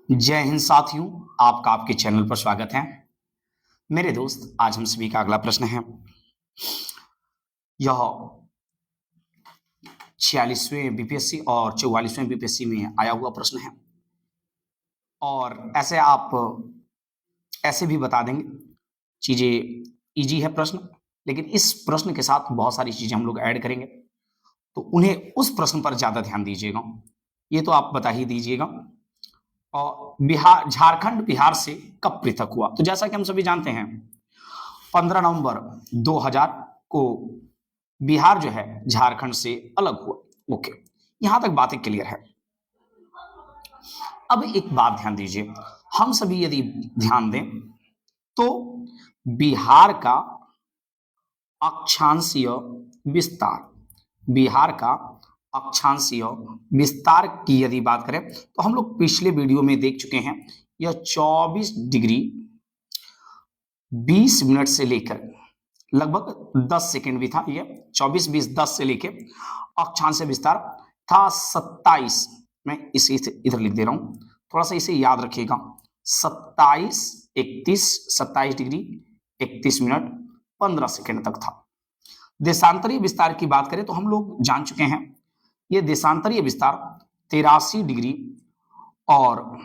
जय हिंद साथियों, आपका आपके चैनल पर स्वागत है। मेरे दोस्त, आज हम सभी का अगला प्रश्न है। यह 46वें बीपीएससी और 44वें बीपीएससी में आया हुआ प्रश्न है और ऐसे आप ऐसे भी बता देंगे। चीज़ें ईज़ी है प्रश्न, लेकिन इस प्रश्न के साथ बहुत सारी चीज़ें हम लोग ऐड करेंगे, तो उन्हें उस प्रश्न पर ज़्यादा ध्यान दीजिएगा। ये तो आप बता ही दीजिएगा। और झारखंड बिहार से कब पृथक हुआ? तो जैसा कि हम सभी जानते हैं, 15 नवंबर 2000 को बिहार जो है झारखंड से अलग हुआ। ओके, यहां तक बातें क्लियर है। अब एक बात ध्यान दीजिए, हम सभी यदि ध्यान दें तो बिहार का अक्षांशीय विस्तार, बिहार का अक्षांशीय विस्तार की यदि बात करें तो हम लोग पिछले वीडियो में देख चुके हैं। यह 24 डिग्री 20 मिनट से लेकर लगभग 10 सेकेंड भी था। ये 24 20 10 से लेकर अक्षांशीय विस्तार था 27। मैं इसे इधर लिख दे रहा हूं, थोड़ा सा इसे याद रखिएगा। 27 31 27 डिग्री 31 मिनट 15 सेकेंड तक था। देशांतरीय विस्तार की बात करें तो हम लोग जान चुके हैं, ये देशांतरीय विस्तार 83 डिग्री और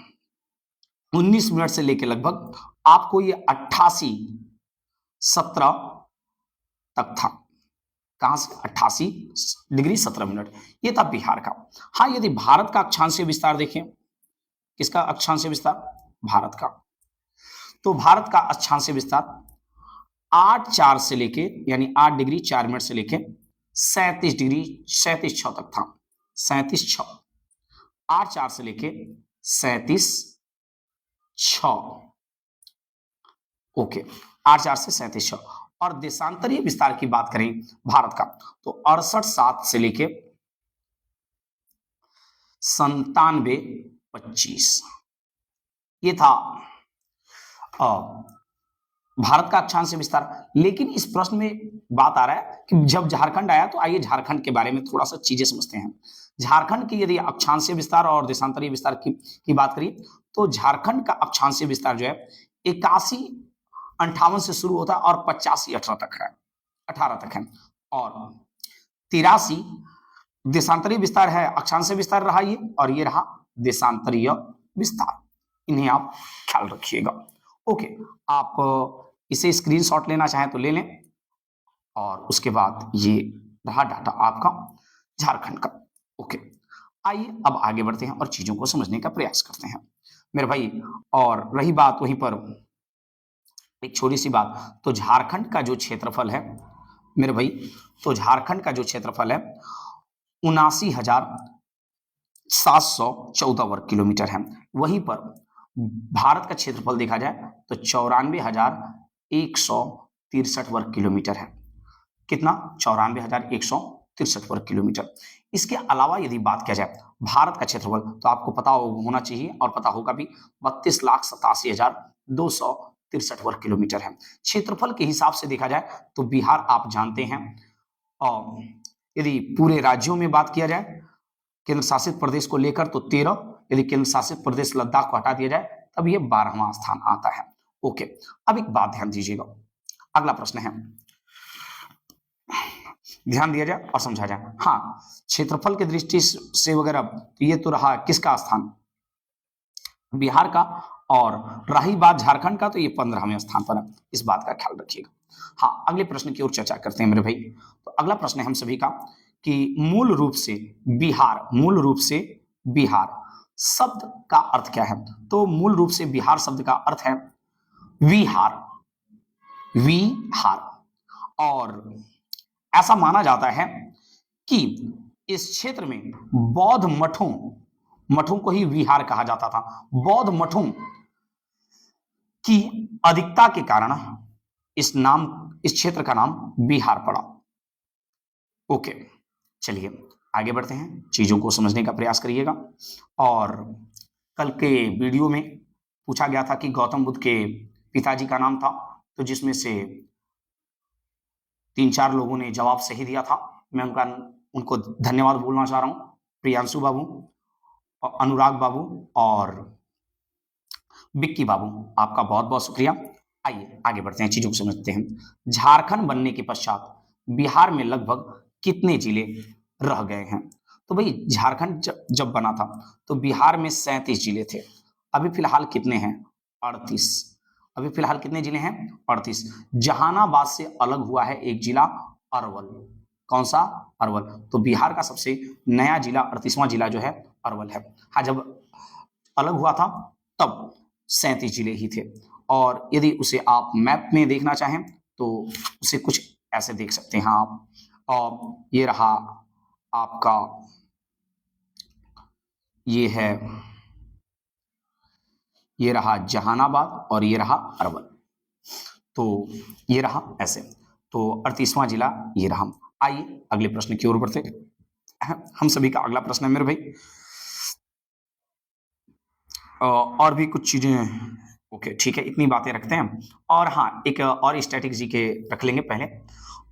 19 मिनट से लेकर लगभग आपको ये 88 17 तक था। कहां से? 88 डिग्री 17 मिनट, ये था बिहार का। हाँ, यदि भारत का अक्षांशीय विस्तार देखें, किसका अक्षांशीय विस्तार? भारत का। तो भारत का अक्षांशीय विस्तार 8 से लेके यानी 8 डिग्री 4 मिनट से लेके 37 डिग्री 37 6 तक था। 37 6, 8 से लेके 37 6। ओके, 8 से 37 6। और देशांतरीय विस्तार की बात करें भारत का तो 68 7 से लेके 97 25, ये था भारत का अक्षांशीय विस्तार। लेकिन इस प्रश्न में बात आ रहा है कि जब झारखंड आया, तो आइए झारखंड के बारे में थोड़ा सा चीजें समझते हैं। झारखंड की यदि अक्षांशीय विस्तार और देशांतरीय विस्तार की बात करिए तो झारखंड का अक्षांशीय विस्तार जो है 81 58 से शुरू होता है और 85 18 तक है। और 83 देशांतरीय विस्तार है, अक्षांशीय विस्तार रहा ये, और ये रहा देशांतरीय विस्तार। इन्हें आप ख्याल रखिएगा। ओके, आप इसे स्क्रीनशॉट लेना चाहें तो ले लें। और उसके बाद ये रहा डाटा आपका झारखंड का। ओके, आइए अब आगे बढ़ते हैं और चीजों को समझने का प्रयास करते हैं मेरे भाई। और रही बात वहीं पर एक छोटी सी बात, तो झारखंड का जो क्षेत्रफल है मेरे भाई, तो झारखंड का जो क्षेत्रफल है 79,714 वर्ग किलोमीटर है। वहीं पर भारत का क्षेत्रफल देखा जाए तो 94,163 वर्ग किलोमीटर है। कितना? 94,163 वर्ग किलोमीटर। इसके अलावा यदि बात किया जाए भारत का क्षेत्रफल, तो आपको पता होना चाहिए और पता होगा भी, 32,87,263 वर्ग किलोमीटर है। क्षेत्रफल के हिसाब से देखा जाए तो बिहार आप जानते हैं, और यदि पूरे राज्यों में बात किया जाए केंद्र शासित प्रदेश को लेकर तो 13, यदि केंद्र शासित प्रदेश लद्दाख को हटा दिया जाए तब ये 12वां स्थान आता है। ओके, अब एक बात ध्यान दीजिएगा, अगला प्रश्न है, ध्यान दिया जाए और समझा जाए। हाँ, क्षेत्रफल की दृष्टि से वगैरह ये तो रहा किसका स्थान? बिहार का। और रही बात झारखंड का तो ये 15वें स्थान पर है। इस बात का ख्याल रखिएगा। हाँ, अगले प्रश्न की ओर चर्चा करते हैं मेरे भाई। तो अगला प्रश्न है हम सभी का कि मूल रूप से बिहार शब्द का अर्थ क्या है? तो मूल रूप से बिहार शब्द का अर्थ है विहार, विहार। और ऐसा माना जाता है कि इस क्षेत्र में बौद्ध मठों को ही विहार कहा जाता था। बौद्ध मठों की अधिकता के कारण इस क्षेत्र का नाम बिहार पड़ा। ओके, चलिए आगे बढ़ते हैं, चीजों को समझने का प्रयास करिएगा। और कल के वीडियो में पूछा गया था कि गौतम बुद्ध के पिताजी का नाम था, तो जिसमें से 3-4 लोगों ने जवाब सही दिया था। मैं उनको धन्यवाद बोलना चाह रहा हूं, प्रियांशु बाबू, अनुराग बाबू और बिक्की बाबू, आपका बहुत बहुत शुक्रिया। आइए आगे बढ़ते हैं, चीजों को समझते हैं। झारखंड बनने के पश्चात बिहार में लगभग कितने जिले रह गए हैं? तो भाई झारखंड जब बना था तो बिहार में 37 जिले थे। अभी फिलहाल कितने हैं? 38। अभी फिलहाल कितने जिले हैं? 38। जहानाबाद से अलग हुआ है एक जिला, अरवल। कौन सा? अरवल। तो बिहार का सबसे नया जिला, 38वां जिला जो है अरवल है। हाँ, जब अलग हुआ था तब 37 जिले ही थे। और यदि उसे आप मैप में देखना चाहें तो उसे कुछ ऐसे देख सकते हैं आप। और ये रहा आपका, ये है, ये रहा जहानाबाद और ये रहा अरवल। तो ये रहा ऐसे। तो 38वां जिला ये रहा। आइए अगले प्रश्न की ओर बढ़ते हैं। हम सभी का अगला प्रश्न है मेरे भाई, और भी कुछ चीजें। ओके ठीक है, इतनी बातें रखते हैं। और हाँ, एक और स्टैटिक जी के रख लेंगे पहले।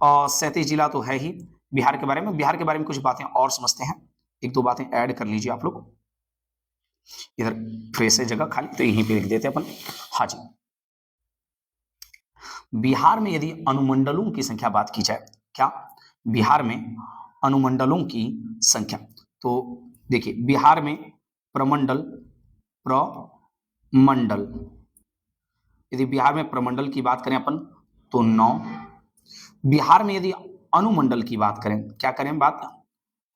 और 37 जिला तो है ही। बिहार के बारे में, बिहार के बारे में कुछ बातें और समझते हैं। एक दो बातें ऐड कर लीजिए आप लोग। इधर फ्रेश है जगह खाली, तो यहीं पे लिख देते हैं अपन। हाँ जी, बिहार में यदि अनुमंडलों की संख्या बात की जाए, क्या बिहार में अनुमंडलों की संख्या, तो देखिए बिहार में प्रमंडल, प्रमंडल, यदि बिहार में प्रमंडल की बात करें अपन तो 9। बिहार में यदि अनुमंडल की बात करें, क्या करें बात?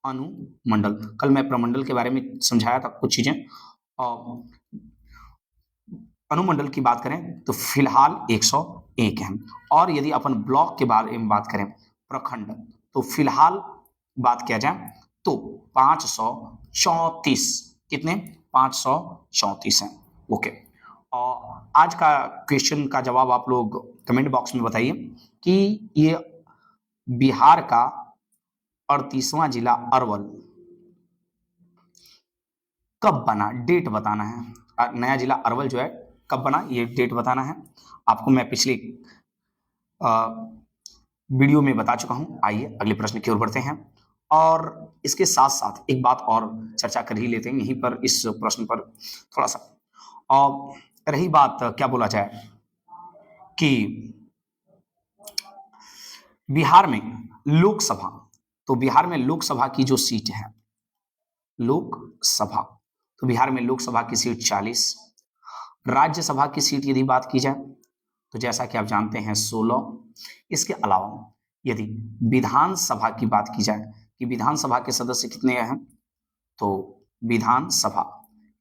अनुमंडल। कल मैं प्रमंडल के बारे में समझाया था कुछ चीजें। और अनुमंडल की बात करें तो फिलहाल 101 है। और यदि अपन ब्लॉक के बारे में बात करें, प्रखंड, तो फिलहाल बात किया जाए तो 534। कितने? 534 हैं। ओके। और आज का क्वेश्चन का जवाब आप लोग कमेंट बॉक्स में बताइए कि ये बिहार का 38वां जिला अरवल कब बना, डेट बताना है। नया जिला अरवल जो है कब बना, ये डेट बताना है आपको। मैं पिछले वीडियो में बता चुका हूं। आइए अगले प्रश्न की ओर बढ़ते हैं। और इसके साथ साथ एक बात और चर्चा कर ही लेते हैं यहीं पर, इस प्रश्न पर थोड़ा सा। और रही बात, क्या बोला जाए कि बिहार में लोकसभा, तो बिहार में लोकसभा की जो सीट है, लोकसभा, तो बिहार में लोकसभा की सीट 40। राज्यसभा की सीट यदि बात की जाए तो जैसा कि आप जानते हैं 16। इसके अलावा यदि विधानसभा की बात की जाए कि विधानसभा के सदस्य कितने हैं, तो विधानसभा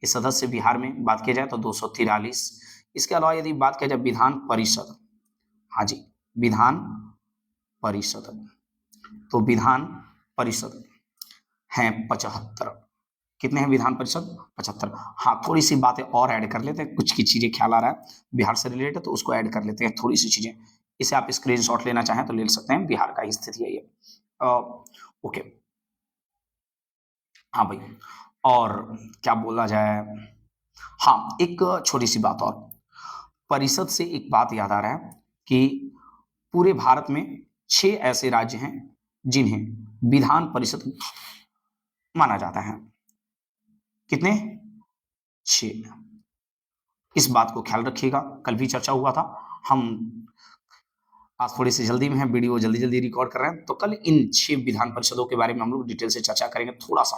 के सदस्य बिहार में बात की जाए तो 243। इसके अलावा यदि बात की जाए विधान परिषद, हाँ जी, विधान परिषद, तो विधान परिषद हैं 75। कितने हैं विधान परिषद? 75। हाँ, थोड़ी सी बातें और ऐड कर लेते हैं, कुछ की चीजें ख्याल आ रहा है बिहार से रिलेटेड, तो उसको ऐड कर लेते हैं थोड़ी सी चीजें। इसे आप स्क्रीनशॉट लेना चाहें तो ले सकते हैं, बिहार का ही स्थिति है ये। ओके, हाँ भाई, और क्या बोला जाए, हाँ एक छोटी सी बात और, परिषद से एक बात याद आ रहा है कि पूरे भारत में 6 ऐसे राज्य हैं जिन्हें विधान परिषद माना जाता है। कितने? 6। इस बात को ख्याल रखिएगा, कल भी चर्चा हुआ था। हम आज थोड़ी सी जल्दी में है, वीडियो जल्दी जल्दी रिकॉर्ड कर रहे हैं, तो कल इन 6 विधान परिषदों के बारे में हम लोग डिटेल से चर्चा करेंगे, थोड़ा सा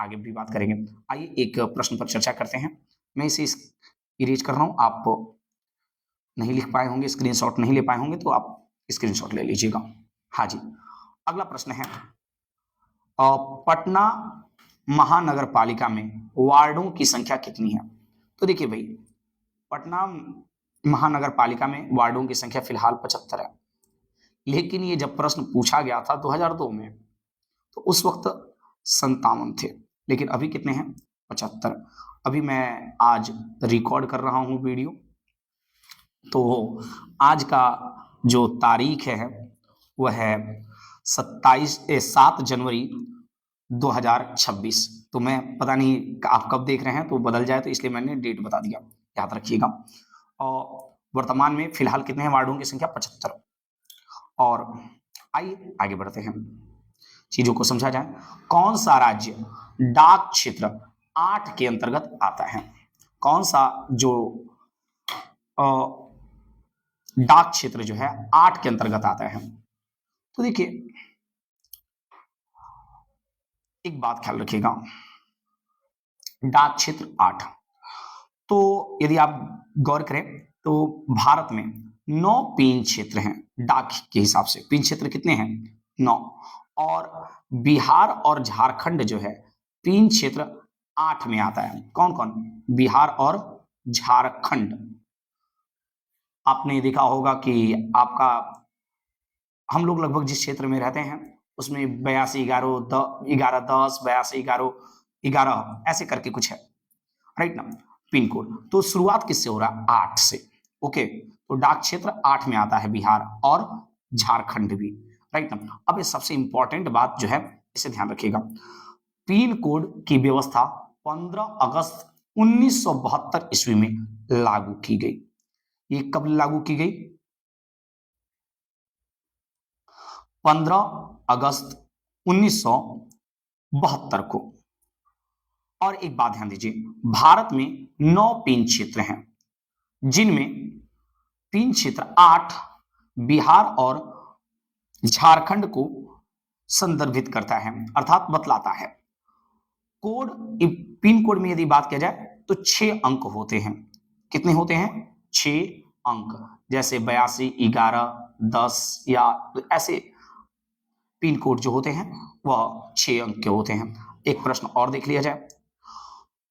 आगे भी बात करेंगे। आइए एक प्रश्न पर चर्चा करते हैं। मैं इसे इरेज कर रहा हूं, आप नहीं लिख पाए होंगे, स्क्रीनशॉट नहीं ले पाए होंगे तो आप स्क्रीनशॉट ले लीजिएगा। हाँ जी, अगला प्रश्न है, पटना महानगर पालिका में वार्डों की संख्या कितनी है? तो देखिए भाई, पटना महानगर पालिका में वार्डों की संख्या फिलहाल 75 है। लेकिन ये जब प्रश्न पूछा गया था 2002 में, तो उस वक्त 57 थे। लेकिन अभी कितने हैं? 75। अभी मैं आज रिकॉर्ड कर रहा हूं वीडियो, तो आज का जो तारीख है वह है 7 जनवरी 2026। तो मैं पता नहीं आप कब देख रहे हैं, तो बदल जाए, तो इसलिए मैंने डेट बता दिया, याद रखिएगा। और वर्तमान में फिलहाल कितने हैं वार्डों की संख्या? 75। और आइए आगे बढ़ते हैं, चीजों को समझा जाए। कौन सा राज्य डाक क्षेत्र 8 के अंतर्गत आता है? कौन सा जो डाक क्षेत्र जो है 8 के अंतर्गत आता है। तो देखिए एक बात ख्याल रखिएगा, डाक क्षेत्र 8, तो यदि आप गौर करें तो भारत में 9 पिन क्षेत्र हैं डाक के हिसाब से। पिन क्षेत्र कितने हैं? 9। और बिहार और झारखंड जो है पिन क्षेत्र 8 में आता है। कौन कौन? बिहार और झारखंड। आपने देखा होगा कि आपका हम लोग लगभग जिस क्षेत्र में रहते हैं उसमें 82 11 10 82 11 11 ऐसे करके कुछ है, राइट ना, पिन कोड। तो शुरुआत किससे हो रहा है? 8 से। ओके, तो डाक क्षेत्र 8 में आता है बिहार और झारखंड भी, राइट ना। अब ये सबसे इंपॉर्टेंट बात जो है इसे ध्यान रखिएगा, पिन कोड की व्यवस्था 15 अगस्त 1972 ईस्वी में लागू की गई। ये कब लागू की गई? 15 अगस्त 1972 को। और एक बात ध्यान दीजिए, भारत में 9 पिन क्षेत्र हैं जिनमें पिन क्षेत्र 8 बिहार और झारखंड को संदर्भित करता है, अर्थात बतलाता है। कोड, पिन कोड में यदि बात किया जाए तो 6 अंक होते हैं। कितने होते हैं? 6 अंक। जैसे 82 11 10 या ऐसे पिन कोड जो होते हैं वह 6 अंक के होते हैं। एक प्रश्न और देख लिया जाए,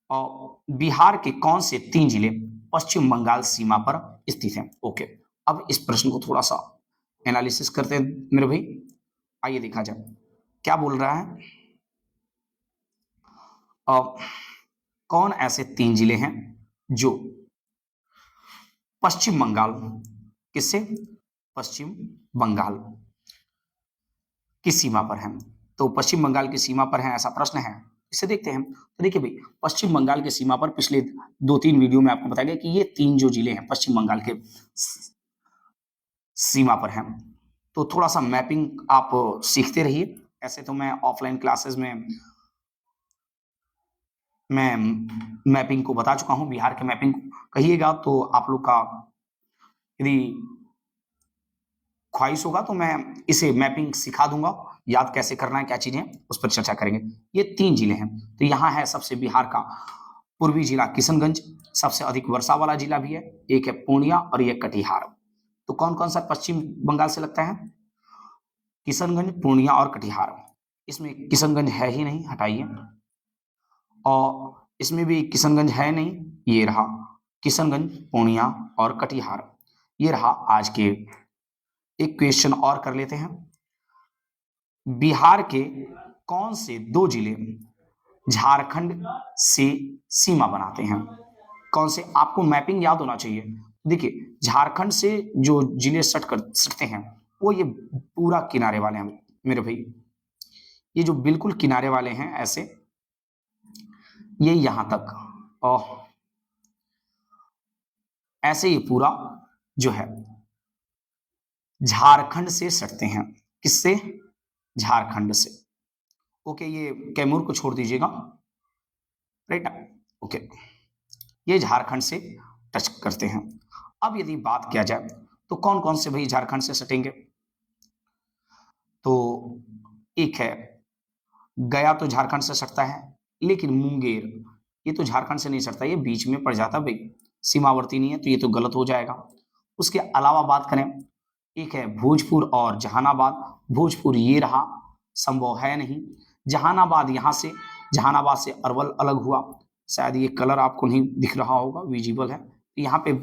और बिहार के कौन से 3 जिले पश्चिम बंगाल सीमा पर स्थित हैं? ओके, अब इस प्रश्न को थोड़ा सा एनालिसिस करते हैं मेरे भाई। आइए देखा जाए क्या बोल रहा है। कौन ऐसे 3 जिले हैं जो पश्चिम बंगाल, किससे? पश्चिम बंगाल की सीमा पर है। तो पश्चिम बंगाल की सीमा पर है ऐसा प्रश्न है, इसे देखते हैं। तो देखिए भाई, पश्चिम बंगाल की सीमा पर पिछले 2-3 वीडियो में आपको बताया गया कि ये 3 जो जिले हैं पश्चिम बंगाल के सीमा पर हैं। तो थोड़ा सा मैपिंग आप सीखते रहिए। ऐसे तो मैं ऑफलाइन क्लासेस में मैं मैपिंग को बता चुका हूं, बिहार के मैपिंग कहिएगा तो आप लोग का यदि ख्वाहिश होगा तो मैं इसे मैपिंग सिखा दूंगा, याद कैसे करना है, क्या चीजें उस पर चर्चा करेंगे। ये 3 जिले हैं। तो यहाँ है सबसे बिहार का पूर्वी जिला किशनगंज, सबसे अधिक वर्षा वाला जिला भी है, एक है पूर्णिया और एक कटिहार। तो कौन कौन सा पश्चिम बंगाल से लगता है? किशनगंज, पूर्णिया और कटिहार। इसमें किशनगंज है ही नहीं, हटाइए, और इसमें भी किशनगंज है नहीं, ये रहा किशनगंज, पूर्णिया और कटिहार। ये रहा आज के। एक क्वेश्चन और कर लेते हैं, बिहार के कौन से 2 जिले झारखंड से सीमा बनाते हैं? कौन से? आपको मैपिंग याद होना चाहिए। देखिए, झारखंड से जो जिले सटते हैं वो ये पूरा किनारे वाले हैं मेरे भाई, ये जो बिल्कुल किनारे वाले हैं ऐसे, ये यहां तक, और ऐसे ये पूरा जो है झारखंड से सटते हैं। किससे? झारखंड से। ओके, ये कैमूर को छोड़ दीजिएगा, राइट, ओके, ये झारखंड से टच करते हैं। अब यदि बात किया जाए तो कौन कौन से भाई झारखंड से सटेंगे? तो एक है गया, तो झारखंड से सटता है, लेकिन मुंगेर ये तो झारखंड से नहीं सटता, ये बीच में पड़ जाता भाई, सीमावर्ती नहीं है, तो ये तो गलत हो जाएगा। उसके अलावा बात करें, एक है भोजपुर और जहानाबाद। भोजपुर ये रहा, संभव है नहीं। जहानाबाद यहाँ से, जहानाबाद से अरवल अलग हुआ, शायद ये कलर आपको नहीं दिख रहा होगा, विजिबल है, यहाँ पे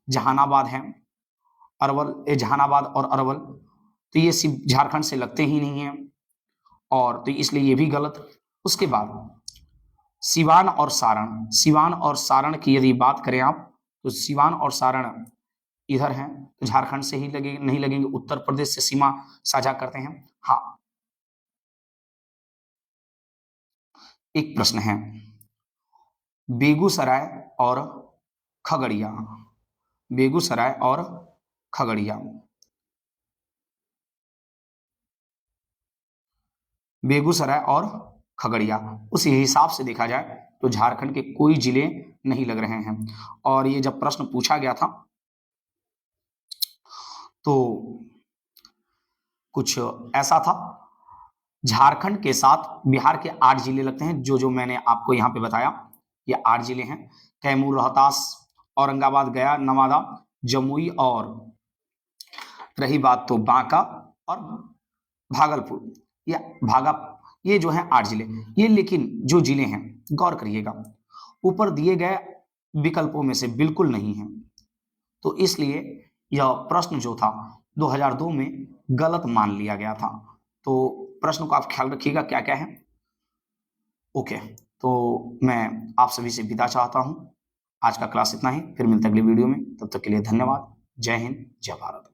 जहानाबाद है, अरवल, जहानाबाद और अरवल, तो ये सिर्फ झारखंड से लगते ही नहीं है, और तो इसलिए ये भी गलत। उसके बाद सिवान और सारण, सिवान और सारण की यदि बात करें आप, तो सिवान और सारण इधर हैं, तो झारखंड से ही लगे नहीं लगेंगे, उत्तर प्रदेश से सीमा साझा करते हैं। हाँ, एक प्रश्न है, बेगूसराय और खगड़िया, बेगूसराय और खगड़िया, बेगूसराय और खगड़िया, उस हिसाब से देखा जाए तो झारखंड के कोई जिले नहीं लग रहे हैं। और ये जब प्रश्न पूछा गया था तो कुछ ऐसा था। झारखंड के साथ बिहार के 8 जिले लगते हैं, जो मैंने आपको यहाँ पे बताया, ये 8 जिले हैं। कैमूर, रोहतास, औरंगाबाद, गया, नवादा, जमुई, और रही बात तो बांका और भागलपुर, या ये जो है 8 जिले। ये लेकिन जो जिले हैं, गौर करिएगा, ऊपर दिए गए विकल्पों में से बिल्कुल नहीं है। तो इसलिए यह प्रश्न जो था 2002 में गलत मान लिया गया था। तो प्रश्न को आप ख्याल रखिएगा क्या क्या है। ओके, तो मैं आप सभी से विदा चाहता हूं। आज का क्लास इतना ही, फिर मिलते हैं अगली वीडियो में। तब तक के लिए धन्यवाद। जय हिंद, जय भारत।